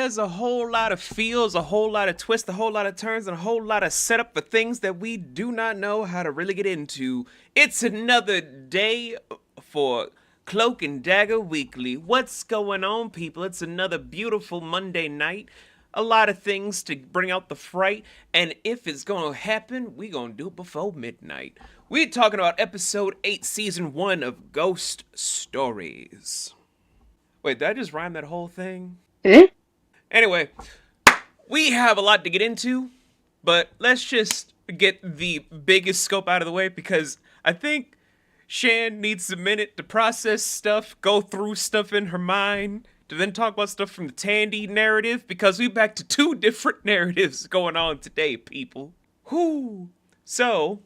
has a whole lot of feels, a whole lot of twists, a whole lot of turns, and a whole lot of setup for things that we do not know how to really get into. It's another day for Cloak and Dagger Weekly. What's going on, people? It's another beautiful Monday night. A lot of things to bring out the fright, and if it's gonna happen, we gonna do it before midnight. We're talking about episode 8, season 1 of Ghost Stories. Wait, did I just rhyme that whole thing? Anyway, we have a lot to get into, but let's just get the biggest scope out of the way because I think Shan needs a minute to process stuff, go through stuff in her mind, to then talk about stuff from the Tandy narrative, because we back to 2 different narratives going on today, people. Whoo! So,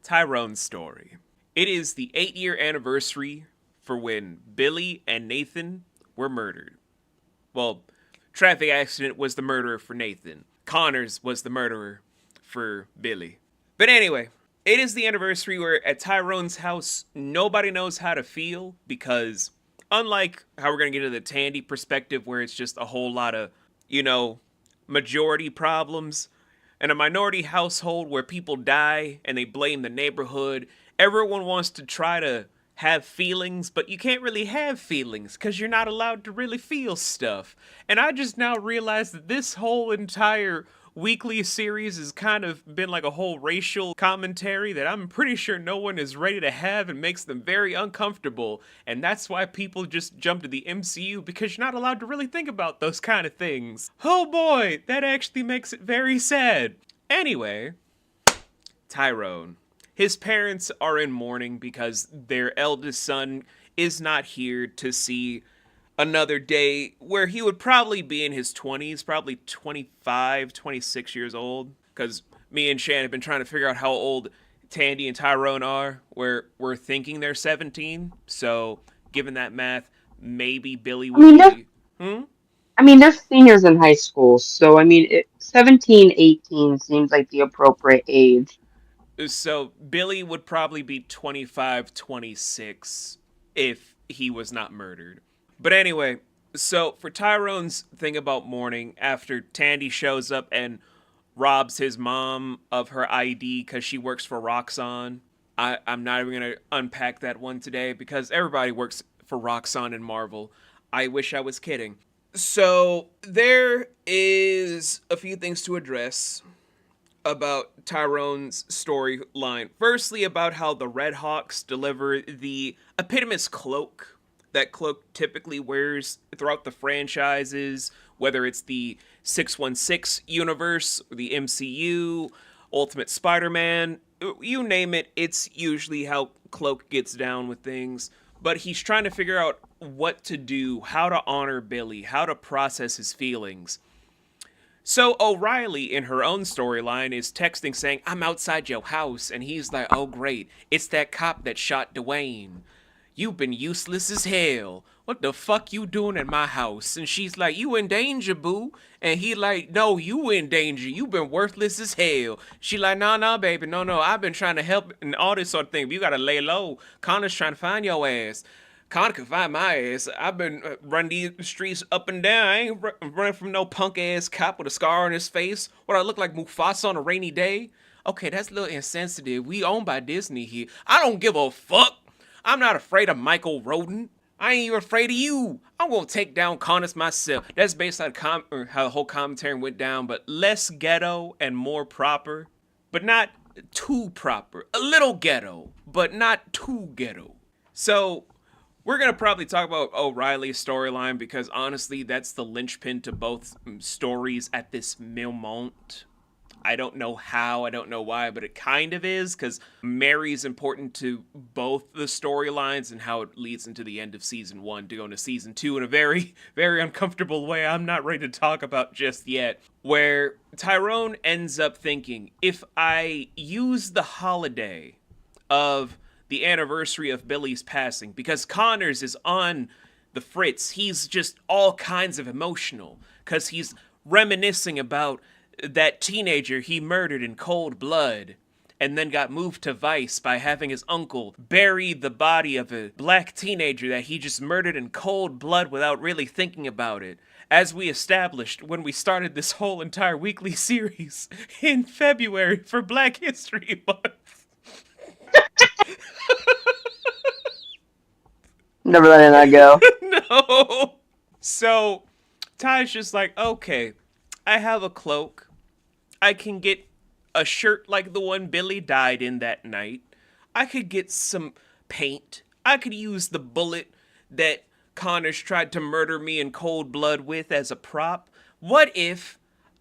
Tyrone's story. It is the 8-year anniversary for when Billy and Nathan were murdered. Well, traffic accident was the murderer for Nathan. Connors was the murderer for Billy. But anyway, it is the anniversary where at Tyrone's house, nobody knows how to feel because unlike how we're going to get to the Tandy perspective where it's just a whole lot of, majority problems, in a minority household where people die and they blame the neighborhood, everyone wants to try to have feelings, but you can't really have feelings because you're not allowed to really feel stuff. And I just now realized that this whole entire weekly series has kind of been like a whole racial commentary that I'm pretty sure no one is ready to have and makes them very uncomfortable. And that's why people just jump to the MCU, because you're not allowed to really think about those kind of things. Oh boy, that actually makes it very sad. Anyway, Tyrone. His parents are in mourning because their eldest son is not here to see another day where he would probably be in his 20s, probably 25, 26 years old. Because me and Shan have been trying to figure out how old Tandy and Tyrone are, where we're thinking they're 17. So, given that math, maybe Billy would be... they're seniors in high school, so 17, 18 seems like the appropriate age. So, Billy would probably be 25, 26 if he was not murdered. But anyway, so for Tyrone's thing about mourning, after Tandy shows up and robs his mom of her ID because she works for Roxxon, I'm not even going to unpack that one today because everybody works for Roxxon in Marvel. I wish I was kidding. So there is a few things to address about Tyrone's storyline. Firstly, about how the Red Hawks deliver the epitomous cloak that Cloak typically wears throughout the franchises, whether it's the 616 universe, the MCU, Ultimate Spider-Man, you name it, it's usually how Cloak gets down with things. But he's trying to figure out what to do, how to honor Billy, how to process his feelings. So O'Reilly, in her own storyline, is texting saying, "I'm outside your house," and he's like, "Oh great, it's that cop that shot Dwayne. You've been useless as hell. What the fuck you doing in my house?" And she's like, "You in danger, boo." And he like, "No, you in danger. You been worthless as hell." She like, "No, baby. No. I've been trying to help and all this sort of thing. But you gotta lay low. Connor's trying to find your ass. Connor can find my ass. I've been running these streets up and down. I ain't running from no punk ass cop with a scar on his face. What, I look like Mufasa on a rainy day? Okay, that's a little insensitive. We owned by Disney here. I don't give a fuck. I'm not afraid of Michael Roden. I ain't even afraid of you. I'm gonna take down Connors myself." That's based on how the whole commentary went down, but less ghetto and more proper, but not too proper. A little ghetto, but not too ghetto. So we're gonna probably talk about O'Reilly's storyline because honestly, that's the linchpin to both stories at this moment. I don't know how, I don't know why, but it kind of is, because Mary's important to both the storylines and how it leads into the end of season 1 to go into season 2 in a very, very uncomfortable way I'm not ready to talk about just yet, where Tyrone ends up thinking, if I use the holiday of the anniversary of Billy's passing, because Connors is on the fritz, he's just all kinds of emotional, because he's reminiscing about that teenager he murdered in cold blood and then got moved to Vice by having his uncle bury the body of a black teenager that he just murdered in cold blood without really thinking about it. as we established when we started this whole entire weekly series in February for Black History Month. Never letting that go. No. So Ty's just like, okay, I have a cloak. I can get a shirt like the one Billy died in that night. I could get some paint. I could use the bullet that Connors tried to murder me in cold blood with as a prop. What if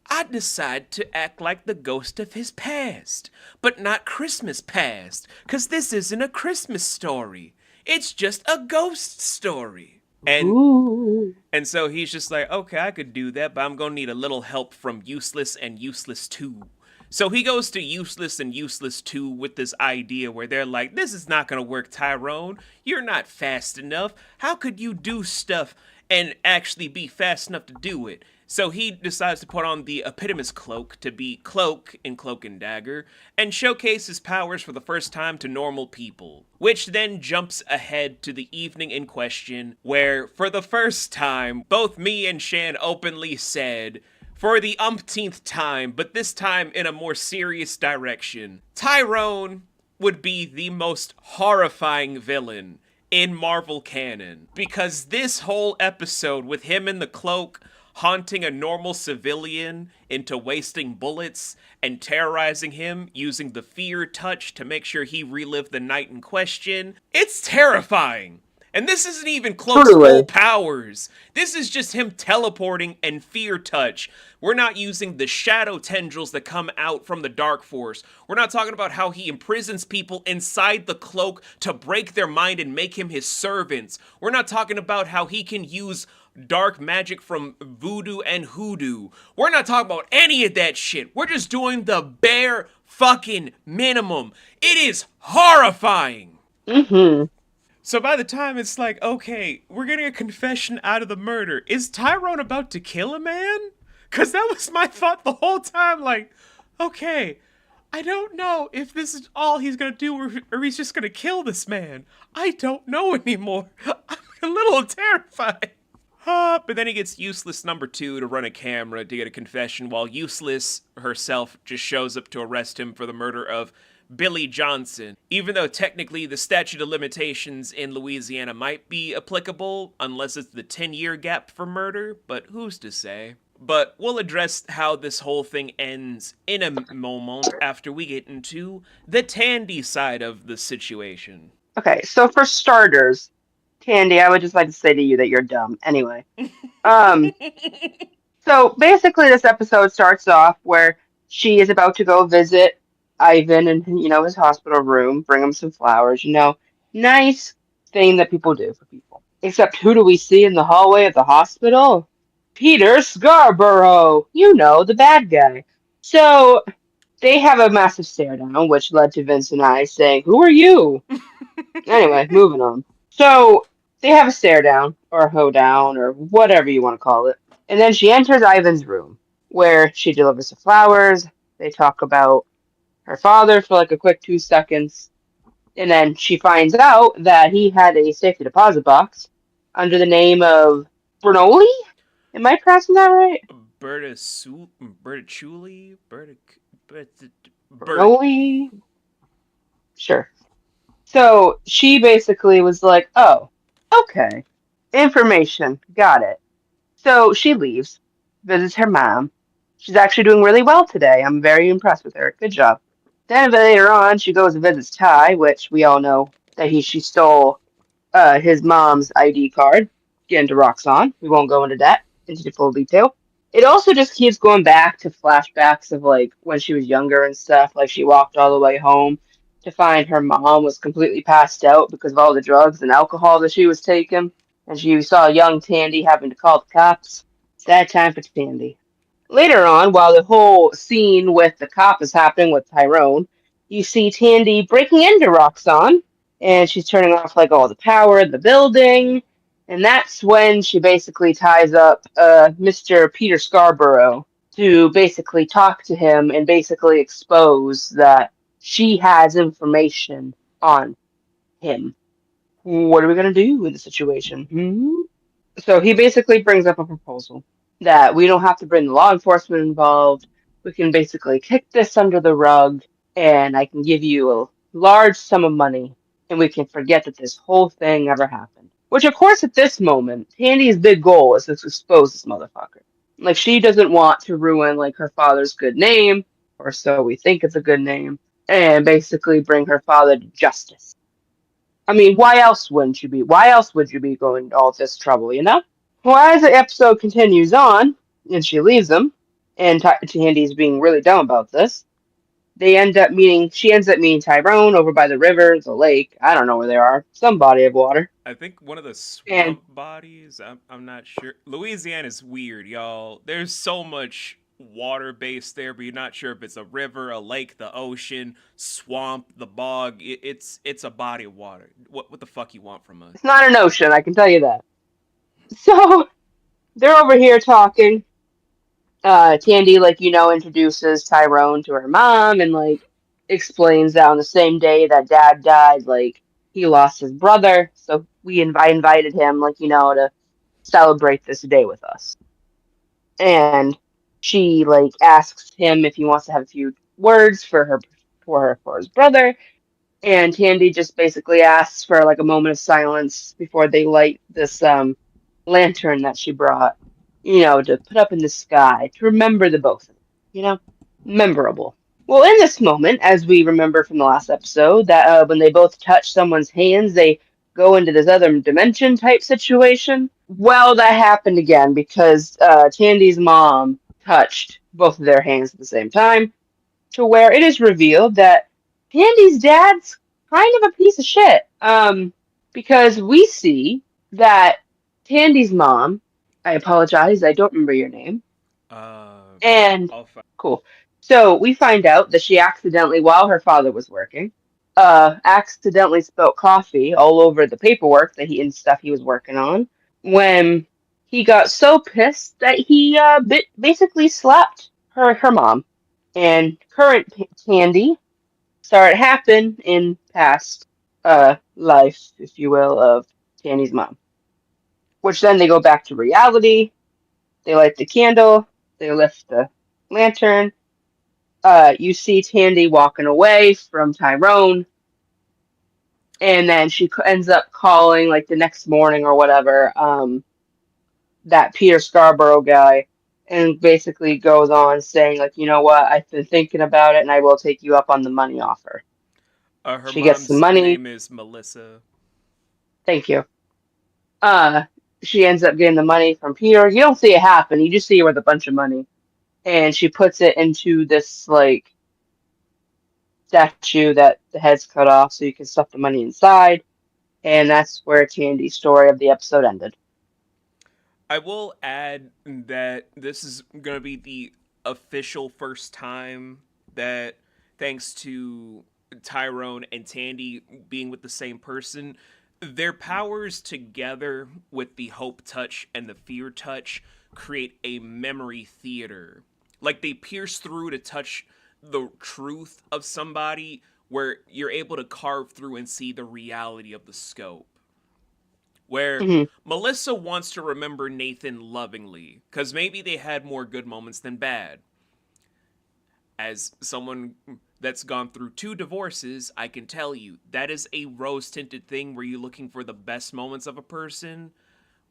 I decide to act like the ghost of his past, but not Christmas past? 'Cause this isn't a Christmas story. It's just a ghost story. Ooh. And so he's just like, okay, I could do that, but I'm gonna need a little help from Useless and Useless 2. So he goes to Useless and Useless 2 with this idea where they're like, this is not gonna work, Tyrone. You're not fast enough. How could you do stuff and actually be fast enough to do it? So he decides to put on the Epitomus cloak to be Cloak in Cloak and Dagger and showcase his powers for the first time to normal people. Which then jumps ahead to the evening in question where, for the first time, both me and Shan openly said, for the umpteenth time, but this time in a more serious direction, Tyrone would be the most horrifying villain in Marvel canon. Because this whole episode with him in the cloak haunting a normal civilian into wasting bullets and terrorizing him using the fear touch to make sure he relived the night in question, it's terrifying. And this isn't even Cloak's full powers. This is just him teleporting and fear touch. We're not using the shadow tendrils that come out from the Dark Force. We're not talking about how he imprisons people inside the cloak to break their mind and make him his servants. We're not talking about how he can use dark magic from voodoo and hoodoo. We're not talking about any of that shit. We're just doing the bare fucking minimum. It is horrifying. Mm-hmm. So by the time it's like, okay, we're getting a confession out of the murder. Is Tyrone about to kill a man? Because that was my thought the whole time. Like, okay, I don't know if this is all he's going to do or he's just going to kill this man. I don't know anymore. I'm a little terrified. But then he gets Useless number 2 to run a camera to get a confession while Useless herself just shows up to arrest him for the murder of Billy Johnson, even though technically the statute of limitations in Louisiana might be applicable unless it's the 10-year gap for murder, but who's to say? But we'll address how this whole thing ends in a moment after we get into the Tandy side of the situation. Okay, so for starters, Tandy, I would just like to say to you that you're dumb. Anyway. So basically this episode starts off where she is about to go visit Ivan in, his hospital room, bring him some flowers, nice thing that people do for people. Except who do we see in the hallway of the hospital? Peter Scarborough, the bad guy. So they have a massive stare down, which led to Vince and I saying, "Who are you?" Anyway, moving on. So they have a stare down, or a hoedown, or whatever you want to call it. And then she enters Ivan's room, where she delivers the flowers. They talk about her father for like a quick 2 seconds. And then she finds out that he had a safety deposit box under the name of Bernoulli? Am I pronouncing that right? Bertachuli? Bernoulli? Sure. So she basically was like, oh, okay. Information. Got it. So she leaves, visits her mom. She's actually doing really well today. I'm very impressed with her. Good job. Then later on, she goes and visits Ty, which we all know that she stole his mom's ID card. Get into Roxanne. We won't go into that into full detail. It also just keeps going back to flashbacks of like when she was younger and stuff. Like she walked all the way home to find her mom was completely passed out because of all the drugs and alcohol that she was taking. And she saw young Tandy having to call the cops. Sad time for Tandy. Later on, while the whole scene with the cop is happening with Tyrone, you see Tandy breaking into Roxanne, and she's turning off like all the power in the building, and that's when she basically ties up Mr. Peter Scarborough to basically talk to him and basically expose that she has information on him. What are we going to do with the situation? So he basically brings up a proposal. that we don't have to bring the law enforcement involved. We can basically kick this under the rug, and I can give you a large sum of money, and we can forget that this whole thing ever happened. Which, of course, at this moment, Tandy's big goal is to expose this motherfucker. Like, she doesn't want to ruin, like, her father's good name, or so we think it's a good name, and basically bring her father to justice. I mean, why else wouldn't you be? Why else would you be going to all this trouble, you know? Well, as the episode continues on, and she leaves them, and Tandy's being really dumb about this, she ends up meeting Tyrone over by the river, the lake, I don't know where they are, some body of water. I think one of the And swamp bodies. I'm not sure. Louisiana's weird, y'all. There's so much water based there, but you're not sure if it's a river, a lake, the ocean, swamp, the bog. It's a body of water. What the fuck you want from us? it's not an ocean, I can tell you that. So, they're over here talking. Tandy, like, introduces Tyrone to her mom and, like, explains that on the same day that dad died, like, he lost his brother. So, I invited him, like, to celebrate this day with us. And she, like, asks him if he wants to have a few words for his brother. And Tandy just basically asks for, like, a moment of silence before they light this lantern that she brought, to put up in the sky to remember the both of them, memorable. Well, in this moment, as we remember from the last episode, that when they both touch someone's hands, they go into this other dimension type situation. Well, that happened again because Tandy's mom touched both of their hands at the same time, to where it is revealed that Tandy's dad's kind of a piece of shit. Because we see that Tandy's mom, I apologize, I don't remember your name, and I'll find. cool. So we find out that she accidentally, while her father was working, accidentally spilled coffee all over the paperwork and stuff he was working on. When he got so pissed that he basically slapped her mom. And current Tandy saw it happen in past life, if you will, of Tandy's mom. Which then they go back to reality. They light the candle. They lift the lantern. You see Tandy walking away from Tyrone, and then she ends up calling like the next morning or whatever. That Peter Scarborough guy, and basically goes on saying like, you know what, I've been thinking about it, and I will take you up on the money offer. Her She gets some mom's money. name is Melissa. Thank you. Uh, she ends up getting the money from Peter. You don't see it happen. You just see her with a bunch of money, and she puts it into this like statue that the head's cut off, so you can stuff the money inside. And that's where Tandy's story of the episode ended. I will add that this is going to be the official first time that, thanks to Tyrone and Tandy being with the same person, their powers together with the hope touch and the fear touch create a memory theater. Like they pierce through to touch the truth of somebody where you're able to carve through and see the reality of the scope. Where Mm-hmm. Melissa wants to remember Nathan lovingly, because maybe they had more good moments than bad. As someone that's gone through 2 divorces, I can tell you that is a rose-tinted thing where you're looking for the best moments of a person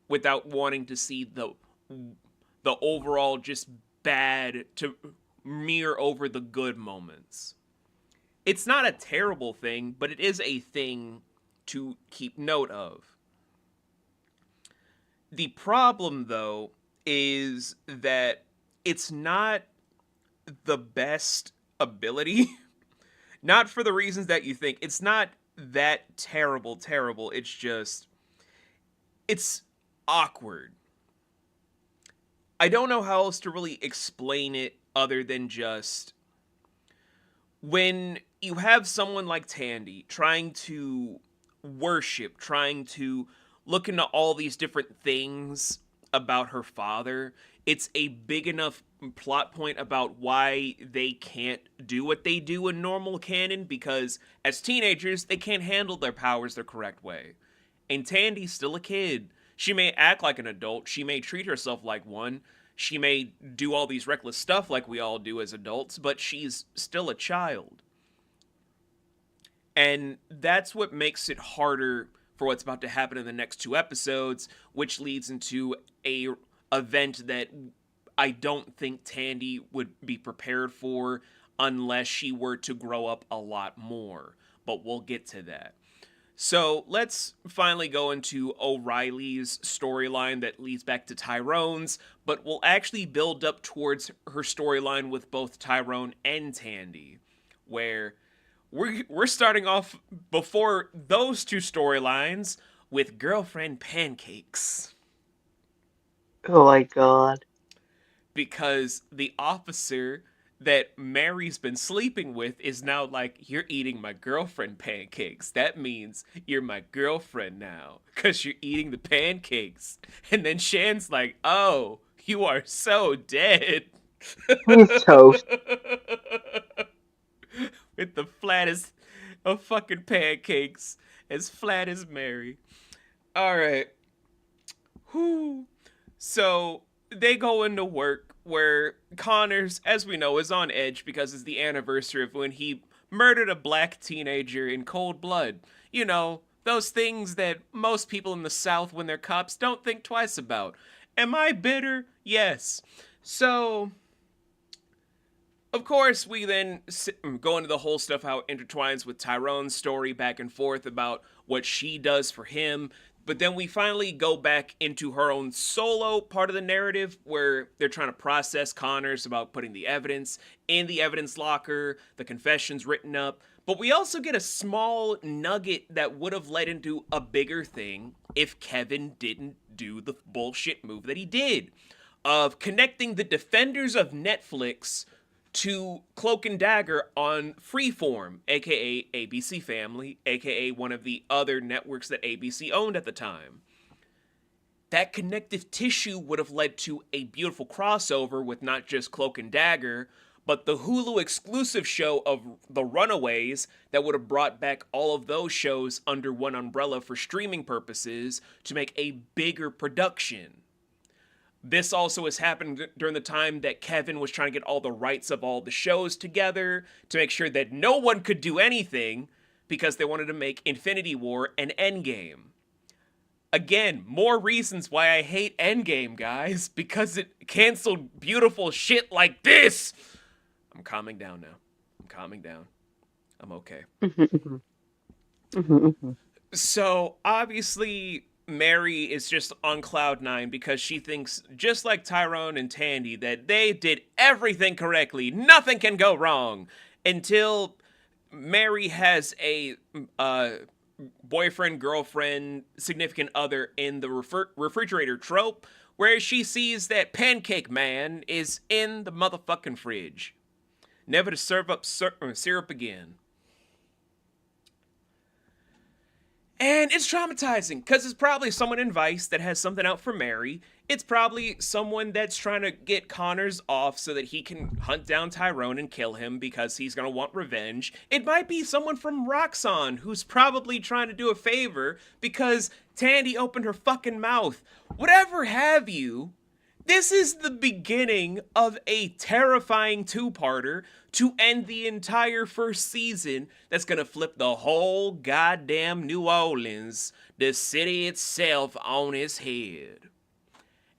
without wanting to see the overall just bad to mirror over the good moments. It's not a terrible thing, but it is a thing to keep note of. The problem, though, is that it's not the best ability. Not for the reasons that you think. It's not that terrible. It's just, it's awkward. I don't know how else to really explain it other than just when you have someone like Tandy trying to worship, trying to look into all these different things about her father, it's a big enough plot point about why they can't do what they do in normal canon because as teenagers, they can't handle their powers the correct way. And Tandy's still a kid. She may act like an adult, she may treat herself like one. She may do all these reckless stuff like we all do as adults, but she's still a child. And that's what makes it harder for what's about to happen in the next two episodes, which leads into a event that I don't think Tandy would be prepared for unless she were to grow up a lot more. But we'll get to that. So let's finally go into O'Reilly's storyline that leads back to Tyrone's, but will actually build up towards her storyline with both Tyrone and Tandy, where we're starting off before those two storylines with girlfriend pancakes. Oh my god. Because the officer that Mary's been sleeping with is now like, you're eating my girlfriend pancakes. That means you're my girlfriend now because you're eating the pancakes. And then Shan's like, oh, you are so dead. He's toast. With the flattest of fucking pancakes, as flat as Mary. All right. Whew. So they go into work where Connors, as we know, is on edge because it's the anniversary of when he murdered a black teenager in cold blood. You know, those things that most people in the South, when they're cops, don't think twice about. Am I bitter? Yes. So, of course, we then go into the whole stuff, how it intertwines with Tyrone's story back and forth about what she does for him. But then we finally go back into her own solo part of the narrative where they're trying to process Connors about putting the evidence in the evidence locker, the confessions written up. But we also get a small nugget that would have led into a bigger thing if Kevin didn't do the bullshit move that he did of connecting the defenders of Netflix to Cloak and Dagger on Freeform, aka ABC Family, aka one of the other networks that ABC owned at the time. That connective tissue would have led to a beautiful crossover with not just Cloak and Dagger, but the Hulu exclusive show of The Runaways that would have brought back all of those shows under one umbrella for streaming purposes to make a bigger production. This also has happened during the time that Kevin was trying to get all the rights of all the shows together to make sure that no one could do anything because they wanted to make Infinity War an Endgame. Again, more reasons why I hate Endgame, guys, because it canceled beautiful shit like this. I'm calming down now. I'm calming down. I'm okay. So, obviously, Mary is just on cloud nine because she thinks, just like Tyrone and Tandy, that they did everything correctly. Nothing can go wrong until Mary has a boyfriend, girlfriend, significant other in the refrigerator trope where she sees that Pancake Man is in the motherfucking fridge. Never to serve up syrup again. And it's traumatizing, because it's probably someone in Vice that has something out for Mary. It's probably someone that's trying to get Connors off so that he can hunt down Tyrone and kill him because he's going to want revenge. It might be someone from Roxxon who's probably trying to do a favor because Tandy opened her fucking mouth. Whatever have you. This is the beginning of a terrifying two-parter to end the entire first season that's gonna flip the whole goddamn New Orleans, the city itself, on its head.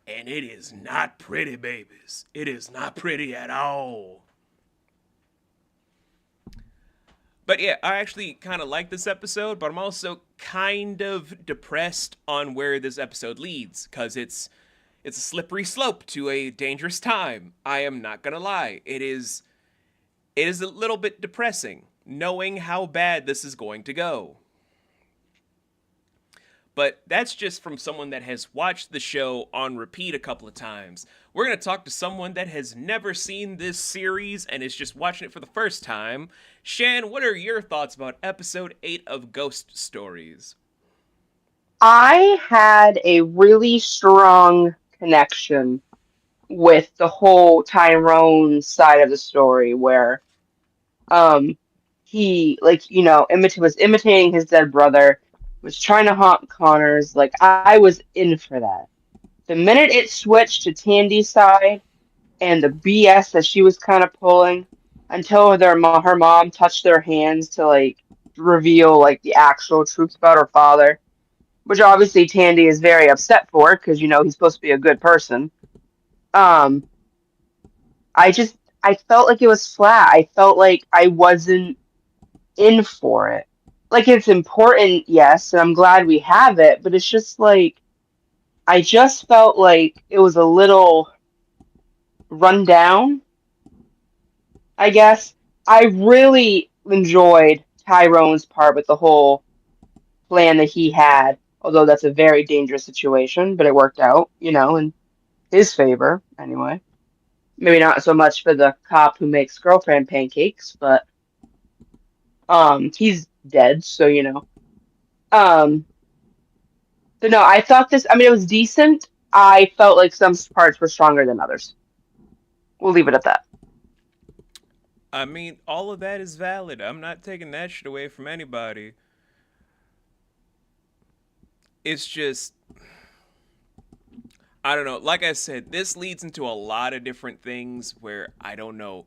And it is not pretty, babies. It is not pretty at all. But yeah, I actually kind of like this episode, but I'm also kind of depressed on where this episode leads, because it's a slippery slope to a dangerous time. I am not gonna lie. It is a little bit depressing, knowing how bad this is going to go. But that's just from someone that has watched the show on repeat a couple of times. We're going to talk to someone that has never seen this series and is just watching it for the first time. Shan, what are your thoughts about episode 8 of Ghost Stories? I had a really strong connection with the whole Tyrone side of the story where he was imitating his dead brother, was trying to haunt Connors. Like I was in for that. The minute it switched to Tandy's side and the BS that she was kind of pulling until her mom touched their hands to like reveal like the actual truth about her father, which obviously Tandy is very upset for because he's supposed to be a good person. Um, I felt like it was flat. I felt like I wasn't in for it. Like it's important, yes, and I'm glad we have it, but it's just like I just felt like it was a little run down, I guess. I really enjoyed Tyrone's part with the whole plan that he had, although that's a very dangerous situation, but it worked out, in his favor, anyway. Maybe not so much for the cop who makes girlfriend pancakes, but he's dead, so Um so no, I thought it was decent. I felt like some parts were stronger than others. We'll leave it at that. I mean, all of that is valid. I'm not taking that shit away from anybody. It's just, I don't know. Like I said, this leads into a lot of different things where I don't know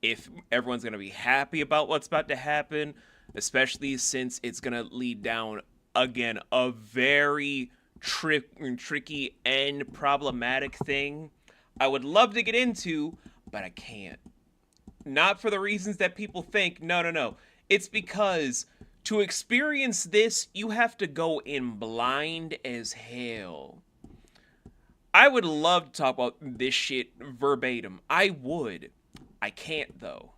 if everyone's going to be happy about what's about to happen, especially since it's going to lead down, again, a very tricky and problematic thing I would love to get into, but I can't. Not for the reasons that people think. No, no, no. It's because to experience this, you have to go in blind as hell. I would love to talk about this shit verbatim. I would. I can't, though.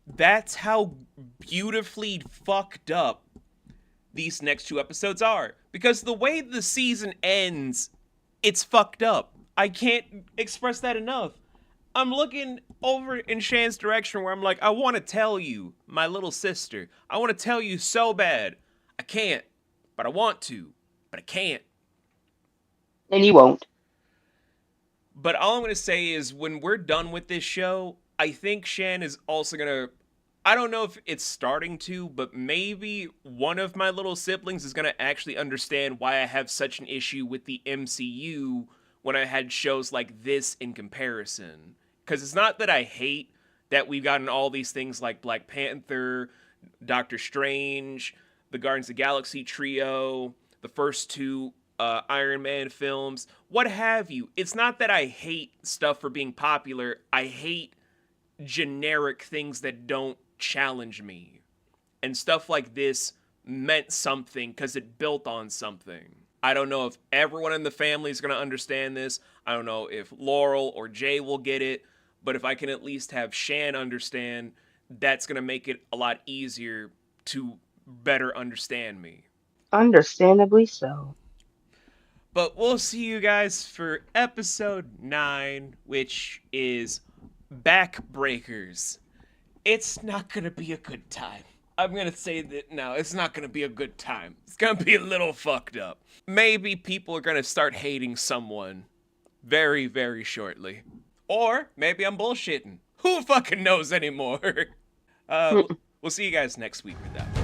That's how beautifully fucked up these next two episodes are. Because the way the season ends, it's fucked up. I can't express that enough. I'm looking over in Shan's direction where I'm like, I want to tell you, my little sister. I want to tell you so bad. I can't, but I want to, but I can't. And you won't. But all I'm going to say is when we're done with this show, I think Shan is also going to, I don't know if it's starting to, but maybe one of my little siblings is going to actually understand why I have such an issue with the MCU when I had shows like this in comparison. Because it's not that I hate that we've gotten all these things like Black Panther, Doctor Strange, the Guardians of the Galaxy trio, the first two Iron Man films, what have you. It's not that I hate stuff for being popular. I hate generic things that don't challenge me. And stuff like this meant something because it built on something. I don't know if everyone in the family is going to understand this. I don't know if Laurel or Jay will get it. But if I can at least have Shan understand, that's going to make it a lot easier to better understand me. Understandably so. But we'll see you guys for episode 9, which is Backbreakers. It's not going to be a good time. I'm going to say that now. It's not going to be a good time. It's going to be a little fucked up. Maybe people are going to start hating someone very, very shortly. Or maybe I'm bullshitting. Who fucking knows anymore? We'll see you guys next week with that.